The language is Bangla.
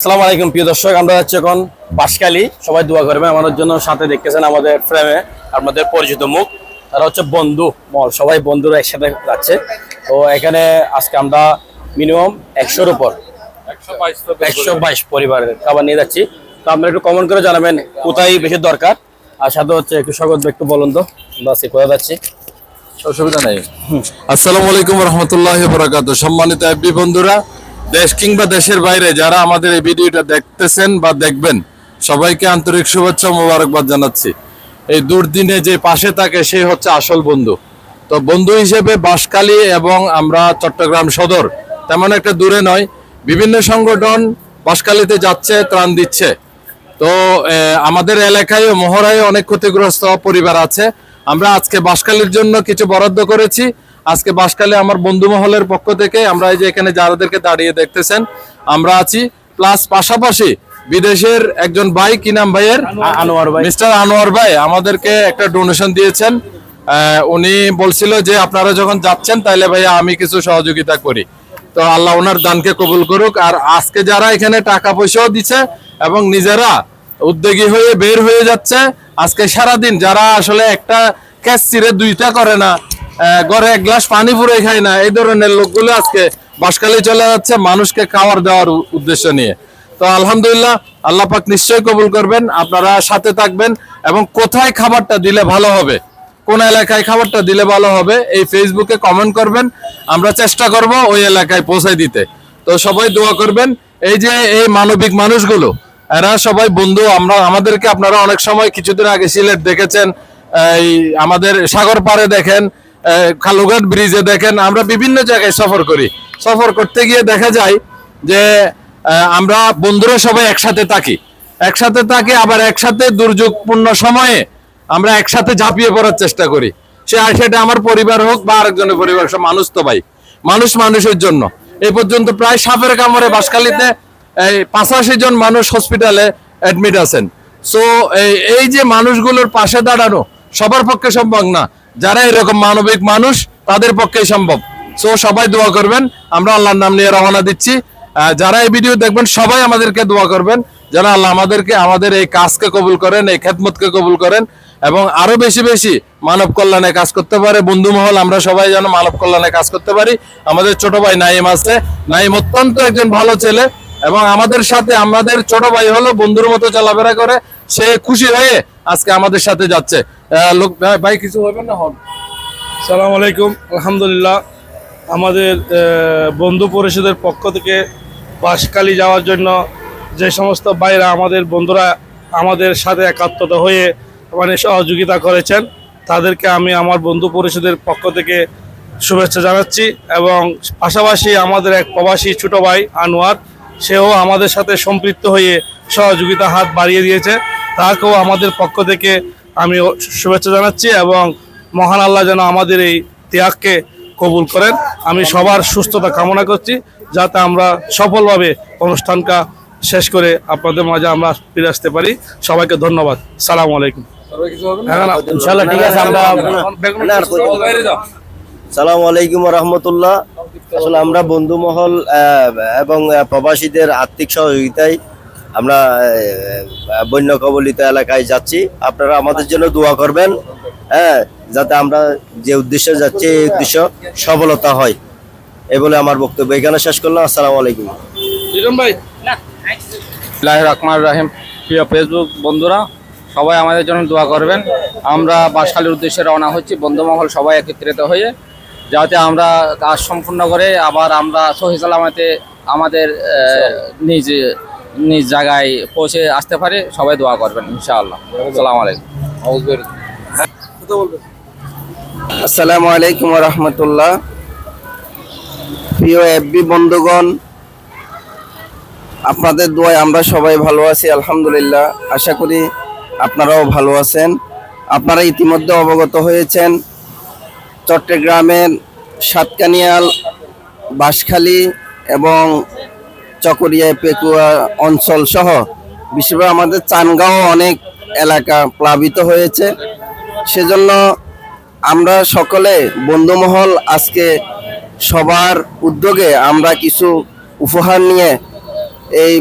আসসালামু আলাইকুম প্রিয় দর্শক, আমরা যাচ্ছি এখন বাঁশখালী। সবাই দোয়া করবেন আমাদের জন্য। সাথে দেখতেছেন আমাদের ফ্রেমে আপনাদের পরিচিত মুখ, তারা হচ্ছে বন্ধু মহল। সবাই বন্ধুরা একসাথে যাচ্ছে। তো এখানে আজকে আমরা মিনিমাম 100-র উপর 122 পরিবারের খাবার নিয়ে যাচ্ছি। তো আপনারা একটু কমেন্ট করে জানাবেন কোথায় বেশি দরকার। আর সাথে হচ্ছে একটু স্বাগত একটু বলুন তো আমরা কোথায় যাচ্ছি। অসুবিধা নেই। আসসালামু আলাইকুম রহমতুল্লাহি ওয়া বারাকাতুহু। সম্মানিত এফবি বন্ধুরা, দেশ কিংবা দেশের বাইরে যারা আমাদের এই ভিডিওটা দেখতেছেন বা দেখবেন, সবাইকে আন্তরিক শুভেচ্ছা ও মোবারকবাদ জানাচ্ছি। এই দুর্দিনে যে পাশে থাকে সে হচ্ছে আসল বন্ধু। তো বন্ধু হিসেবে বাঁশখালী এবং আমরা চট্টগ্রাম সদর তেমন একটা দূরে নয়। বিভিন্ন সংগঠন বাঁশখালীতে যাচ্ছে, ত্রাণ দিচ্ছে। তো আমাদের এলাকায় ও মহড়ায় অনেক ক্ষতিগ্রস্ত পরিবার আছে। আমরা আজকে বাঁশখালীর জন্য কিছু বরাদ্দ করেছি। আজকে বাঁশখালী আমার বন্ধু মহলের পক্ষ থেকে আমরা এই যে এখানে যাদেরকে দাঁড়িয়ে দেখতেছেন আমরা আছি, প্লাস পাশাপাশি বিদেশের একজন ভাই, কি নাম ভাইয়ের? আনোয়ার ভাই, মিস্টার আনোয়ার ভাই আমাদেরকে একটা ডোনেশন দিয়েছেন। উনি বলছিল যে আপনারা যখন যাচ্ছেন তাহলে ভাইয়া আমি কিছু সহযোগিতা করি। তো আল্লাহ ওনার দানকে কবুল করুক। আর আজকে যারা এখানে টাকা পয়সাও দিচ্ছে এবং নিজেরা উদ্যোগী হয়ে বের হয়ে যাচ্ছে, আজকে সারাদিন যারা আসলে একটা ক্যাশ চিরে দুইটা করে না, ঘরে এক গ্লাস পানি পুরে খায় না, এই ধরনের লোকগুলো আজকে বাঁশখালী চলে যাচ্ছে মানুষকে খাবার দেওয়ার উদ্দেশ্য নিয়ে। তো আলহামদুলিল্লাহ, আল্লাহ পাক নিশ্চয়ই কবুল করবেন। আপনারা সাথে থাকবেন এবং কোথায় খাবারটা দিলে ভালো হবে, কোন এলাকায় খাবারটা দিলে ভালো হবে, এই ফেসবুকে কমেন্ট করবেন। আমরা চেষ্টা করব ওই এলাকায় পৌঁছে দিতে। তো সবাই দোয়া করবেন। এই যে এই মানবিক মানুষগুলো, এরা সবাই বন্ধু। আমাদেরকে আপনারা অনেক সময় কিছুদিন আগে সিলেট দেখেছেন, এই আমাদের সাগর পাড়ে দেখেন, কালুঘাট ব্রিজে দেখেন, আমরা বিভিন্ন জায়গায় সফর করি। সফর করতে গিয়ে দেখা যায় যে আমরা বন্ধুরা সবাই একসাথে থাকি, আবার একসাথে দুর্যোগপূর্ণ সময়ে আমরা একসাথে ঝাঁপিয়ে পড়ার চেষ্টা করি। সেটা আমার পরিবার হোক বা আরেকজনের পরিবার, সব মানুষ তো ভাই, মানুষ মানুষের জন্য। এই পর্যন্ত প্রায় সাপের কামড়ে বাঁশখালীতে 85 জন মানুষ হসপিটালে অ্যাডমিট আছেন। সো এই যে মানুষগুলোর পাশে দাঁড়ানো সবার পক্ষে সম্ভব না, যারা এরকম মানবিক মানুষ তাদের পক্ষেই সম্ভব। সো সবাই দোয়া করবেন। আমরা আল্লাহর নাম নিয়ে রওনা দিচ্ছি। যারা এই ভিডিও দেখবেন সবাই আমাদেরকে দোয়া করবেন যেন আল্লাহ আমাদের এই কাজকে কবুল করেন, এই খেদমতকে কবুল করেন এবং আরো বেশি বেশি মানব কল্যাণে কাজ করতে পারে। বন্ধু মহল আমরা সবাই যেন মানব কল্যাণে কাজ করতে পারি। আমাদের ছোট ভাই নাইম আছে, নাইম অত্যন্ত একজন ভালো ছেলে এবং আমাদের সাথে, আমাদের ছোট ভাই হলো বন্ধুর মতো চলাফেরা করে। সে খুশি হয়ে আজকে আমাদের সাথে যাচ্ছে। লোক ভাই কিছু হবে না হন। সালাম আলাইকুম। আলহামদুলিল্লাহ, আমাদের বন্ধু পরিষদের পক্ষ থেকে বাঁশখালী যাওয়ার জন্য যে সমস্ত ভাইরা, আমাদের বন্ধুরা আমাদের সাথে একাত্মতা হয়ে মানে সহযোগিতা করেছেন, তাদেরকে আমি আমার বন্ধু পরিষদের পক্ষ থেকে শুভেচ্ছা জানাচ্ছি। এবং পাশাপাশি আমাদের এক প্রবাসী ছোট ভাই আনোয়ার, সেও আমাদের সাথে সম্পৃক্ত হয়ে সহযোগিতা হাত বাড়িয়ে দিয়েছে। তাকেও আমাদের পক্ষ থেকে আমি শুভেচ্ছা জানাচ্ছি এবং মহান আল্লাহ যেন আমাদের এই ত্যাগকে কবুল করেন। আমি সবার সুস্থতা কামনা করছি, যাতে আমরা সফলভাবে অনুষ্ঠানটা শেষ করে আপনাদের মাঝে আমরা ফিরে আসতে পারি। সবাইকে ধন্যবাদ। সালাম আলাইকুম। ইনশাআল্লাহ ঠিক আছে। আমরা সালামু আলাইকুম রহমতুল্লাহ। আসলে আমরা বন্ধু মহল এবং প্রবাসীদের আর্থিক সহযোগিতায় আমরা বন্যা কবলিত এলাকায় যাচ্ছি। আপনারা আমাদের জন্য দোয়া করবেন, যাতে আমরা যে উদ্দেশ্যে যাচ্ছি এই উদ্দেশ্য সফলতা হয়। এই বলে আমার বক্তব্য এখানে শেষ করলাম। আসসালামু আলাইকুম। রহমান রাহিম। প্রিয় ফেসবুক বন্ধুরা, সবাই আমাদের জন্য দোয়া করবেন। আমরা বাঁশখালীর উদ্দেশ্যে রওনা হচ্ছি, বন্ধুমহল সবাই একত্রিত হয়ে, যাতে আমরা কাজ সম্পূর্ণ করে আবার আমরা সহি সালামতে আমাদের নিজ জায়গায় পৌঁছে আসতে পারি। সবাই দোয়া করবেন ইনশাআল্লাহ। আসসালামু আলাইকুম। আসসালামু আলাইকুম রহমতুল্লাহ। প্রিয় এফবি বন্ধুগণ, আপনাদের দোয়ায় আমরা সবাই ভালো আছি আলহামদুলিল্লাহ। আশা করি আপনারাও ভালো আছেন। আপনারা ইতিমধ্যে অবগত হয়েছেন চট্টগ্রামের সাতকানিয়াল, বাঁশখালী এবং চকরিয়া, পেকুয়া অঞ্চল সহ বিশেষভাবে আমাদের চানগাঁও অনেক এলাকা প্লাবিত হয়েছে। সেজন্য আমরা সকলে বন্ধুমহল আজকে সবার উদ্যোগে আমরা কিছু উপহার নিয়ে এই